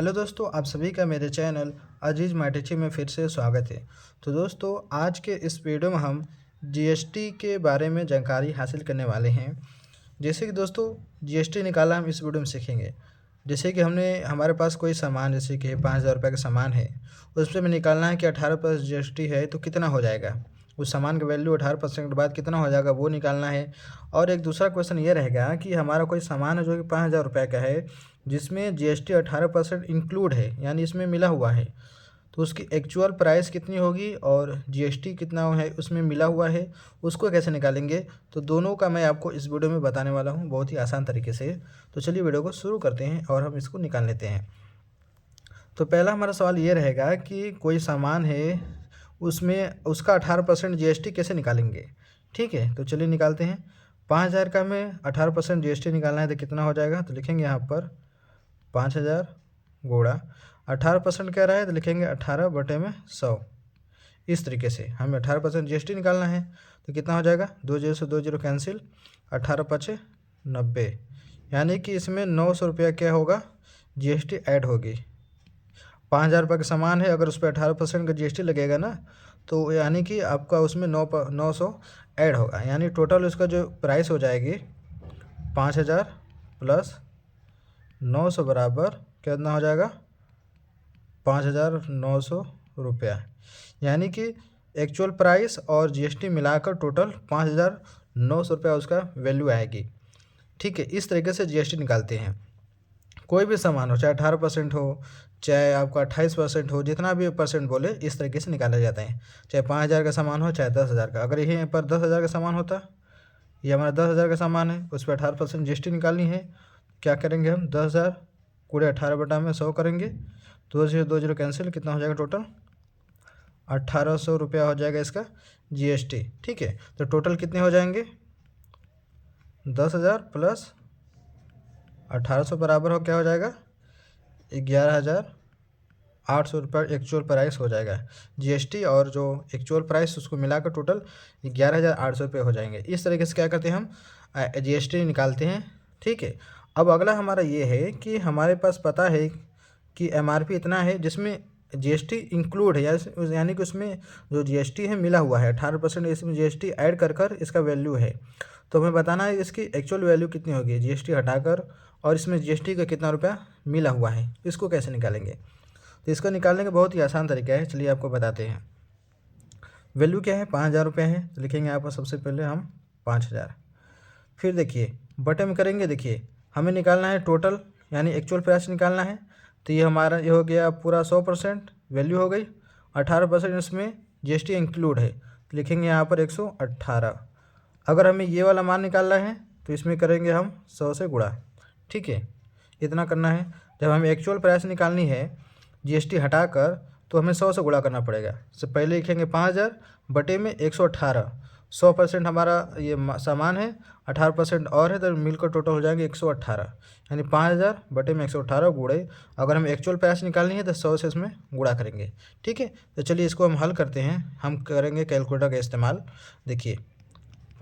Hello दोस्तों, आप सभी का मेरे चैनल अजीज़ मैटिची में फिर से स्वागत है। तो दोस्तों, आज के इस वीडियो में हम जीएसटी के बारे में जानकारी हासिल करने वाले हैं। जैसे कि दोस्तों, जीएसटी निकालना हम इस वीडियो में सीखेंगे। जैसे कि हमारे पास कोई सामान, जैसे कि 5,000 रुपये का सामान है, उस पर हमें निकालना है कि 18% जीएसटी है तो कितना हो जाएगा। उस सामान का वैल्यू 18% के बाद कितना हो जाएगा वो निकालना है। और एक दूसरा क्वेश्चन ये रहेगा कि हमारा कोई सामान है जो कि 5,000 रुपये का है, जिसमें जीएसटी 18% इंक्लूड है, यानी इसमें मिला हुआ है। तो उसकी एक्चुअल प्राइस कितनी होगी और जीएसटी कितना है उसमें मिला हुआ है, उसको कैसे निकालेंगे। तो दोनों का मैं आपको इस वीडियो में बताने वाला हूँ बहुत ही आसान तरीके से। तो चलिए वीडियो को शुरू करते हैं और हम इसको निकाल लेते हैं। तो पहला हमारा सवाल ये रहेगा कि कोई सामान है, उसमें उसका 18% जीएसटी कैसे निकालेंगे। ठीक है, तो चलिए निकालते हैं। 5,000 का हमें 18% जीएसटी निकालना है तो कितना हो जाएगा। तो लिखेंगे यहाँ पर 5,000 गुणा 18% कह रहा है तो लिखेंगे 18/100। इस तरीके से हमें 18% जीएसटी निकालना है। तो कितना हो जाएगा, 2 जीरो से 2 जीरो कैंसिल, 18×5 90, यानी कि इसमें 900 रुपया क्या होगा, जीएसटी ऐड होगी। 5,000 रुपये का सामान है, अगर उस पर 18% का जीएसटी लगेगा ना, तो यानी कि आपका उसमें 900 ऐड होगा, यानी टोटल उसका जो प्राइस हो जाएगी 5,000 प्लस 900 बराबर कितना हो जाएगा, 5,900 रुपया। यानी कि एक्चुअल प्राइस और जीएसटी मिलाकर टोटल 5,900 रुपया उसका वैल्यू आएगी। ठीक है, इस तरीके से जीएसटी निकालते हैं। कोई भी सामान हो, चाहे 18% हो, चाहे आपका 28% हो, जितना भी परसेंट बोले इस तरीके से निकाला जाता है। चाहे 5,000 का सामान हो, चाहे 10,000 का। अगर यहीं पर 10,000 का सामान होता, ये हमारा 10,000 का सामान है, उस पर 18% जीएसटी निकालनी है। क्या करेंगे हम, 10,000 पूरे 18/100 करेंगे, 2 जीरो कैंसिल, कितना हो जाएगा टोटल 1,800 रुपया हो जाएगा इसका जीएसटी। ठीक है, तो टोटल कितने हो जाएंगे, 10,000 प्लस 1,800 बराबर हो क्या हो जाएगा, 11,800 रुपये एक्चुअल प्राइस हो जाएगा। जीएसटी और जो एक्चुअल प्राइस उसको मिलाकर टोटल 11,800 रुपये हो जाएंगे। इस तरीके से क्या करते हैं, हम जीएसटी निकालते हैं। ठीक है, अब अगला हमारा ये है कि हमारे पास पता है कि एमआरपी इतना है जिसमें जीएसटी इंक्लूड है, यानी कि उसमें जो जीएसटी है मिला हुआ है 18%, इसमें जीएसटी ऐड कर इसका वैल्यू है। तो हमें बताना है इसकी एक्चुअल वैल्यू कितनी होगी, जीएसटी हटाकर, और इसमें जीएसटी का कितना रुपया मिला हुआ है, इसको कैसे निकालेंगे। तो इसको निकालने का बहुत ही आसान तरीका है, चलिए आपको बताते हैं। वैल्यू क्या है, 5,000 रुपये है, तो लिखेंगे यहाँ पर सबसे पहले हम 5,000। फिर देखिए बटे में करेंगे, देखिए हमें निकालना है टोटल, यानी एक्चुअल प्राइस निकालना है। तो ये हमारा ये हो गया पूरा 100% वैल्यू हो गई, 18% इसमें जीएसटी इंक्लूड है, तो लिखेंगे यहाँ पर 118। अगर हमें ये वाला मान निकालना है तो इसमें करेंगे हम 100 से गुणा। ठीक है, इतना करना है। जब हमें एक्चुअल प्राइस निकालनी है जीएसटी हटाकर, तो हमें 100 से गुणा करना पड़ेगा। तो पहले लिखेंगे 5,000 बटे में 118। 100% हमारा ये सामान है, 18% और है, तो मिलकर टोटल हो जाएंगे 118, यानी 5,000 बटे में 118 गुणे। अगर हमें एक्चुअल प्राइस निकालनी है तो 100 से इसमें गुणा करेंगे। ठीक है, तो चलिए इसको हम हल करते हैं। हम करेंगे कैलकुलेटर का इस्तेमाल। देखिए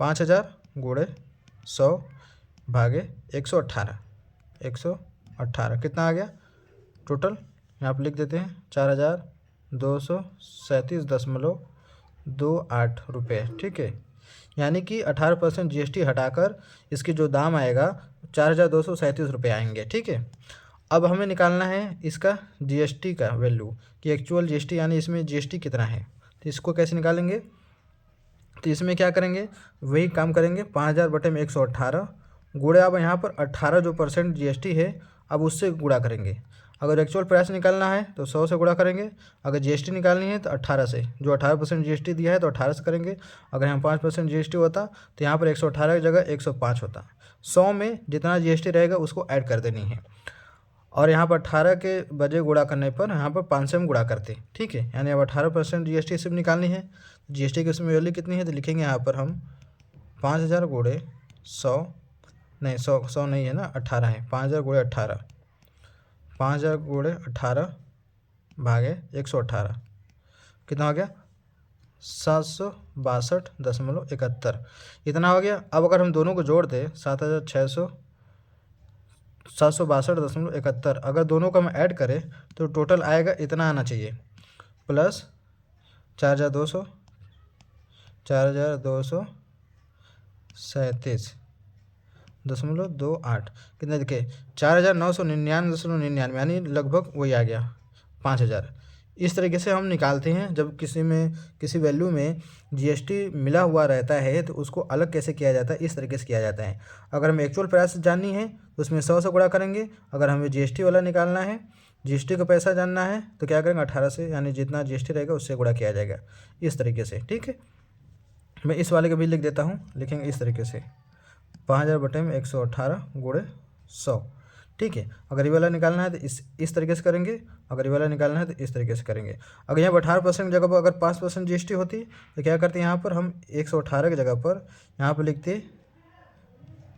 5,000 गुणे 100 भागे 118, 118 कितना आ गया टोटल, यहाँ पर लिख देते हैं 4,237.28 रुपये। ठीक है, यानी कि 18% जीएसटी हटाकर इसकी जो दाम आएगा 4,237 रुपये आएंगे। ठीक है, अब हमें निकालना है इसका जीएसटी का वैल्यू कि एक्चुअल जीएसटी, यानी इसमें जीएसटी कितना है। तो इसको कैसे निकालेंगे, तो इसमें क्या करेंगे, वही काम करेंगे, 5,000 बटे में 118 गुणे, अब यहाँ पर 18 जो परसेंट जीएसटी है अब उससे गुणा करेंगे। अगर एक्चुअल प्राइस निकालना है तो 100 से गुणा करेंगे, अगर जीएसटी निकालनी है तो 18 से, जो 18% जीएसटी दिया है तो 18 से करेंगे। अगर यहाँ 5% जीएसटी होता तो यहाँ पर 118 की जगह 105 होता। 100 में जितना जीएसटी रहेगा उसको ऐड कर देनी है, और यहाँ पर 18 के बजे गुणा करने पर यहाँ पर 5 से हम गुणा करते। ठीक है, यानी अब 18% जीएसटी सिर्फ निकालनी है। जीएसटी की उसमें वैल्यू कितनी है, तो लिखेंगे यहाँ पर हम 5,000 गुणे 100, नहीं 100 नहीं है ना, 18 है, 5,000 गुणे 18, 5,000 गुणे 18 भागे 118 कितना हो गया, 762.71 इतना हो गया। अब अगर हम दोनों को जोड़ दें, 7,600 762.71। अगर दोनों का हम ऐड करें तो टोटल आएगा इतना आना चाहिए, प्लस 4,200, 4,237.28 कितना देखिए 4,999.99, यानी लगभग वही आ गया 5,000। इस तरीके से हम निकालते हैं। जब किसी वैल्यू में जीएसटी मिला हुआ रहता है तो उसको अलग कैसे किया जाता है, इस तरीके से किया जाता है। अगर हमें एक्चुअल प्राइस जाननी है तो उसमें 100 से गुणा करेंगे। अगर हमें जीएसटी वाला निकालना है, जीएसटी का पैसा जानना है तो क्या करेंगे 18 से, यानी जितना जीएसटी रहेगा उससे गुणा किया जाएगा, इस तरीके से। ठीक है, मैं इस वाले का भी लिख देता हूँ, लिखेंगे इस तरीके से 5,000 बटे में 118 गुणे 100। ठीक है, अगर ये वाला निकालना है तो इस तरीके से करेंगे, अगर ये वाला निकालना है तो इस तरीके से करेंगे। अगर यहाँ पर 18% की जगह पर अगर 5% जीएसटी होती तो क्या करते हैं, यहाँ पर हम 118 की जगह पर यहाँ पर लिखते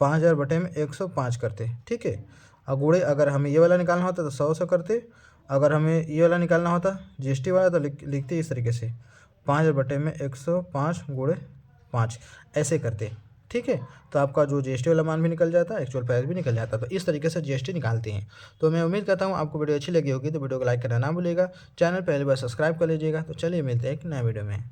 5,000 बटे में 105 करते। ठीक है, और गुणे अगर हमें ये वाला निकालना होता तो 100 से करते। अगर हमें ये वाला निकालना होता जीएसटी वाला तो लिखते इस तरीके से 5,000 बटे में 105 गुणे 5, ऐसे करते। ठीक है, तो आपका जो जीएसटी वाला मान भी निकल जाता है, एक्चुअल प्राइस भी निकल जाता है। तो इस तरीके से जीएसटी निकालते हैं। तो मैं उम्मीद करता हूँ आपको वीडियो अच्छी लगी होगी, तो वीडियो को लाइक करना ना भूलिएगा, चैनल पहली बार सब्सक्राइब कर लीजिएगा। तो चलिए मिलते हैं एक नए वीडियो में।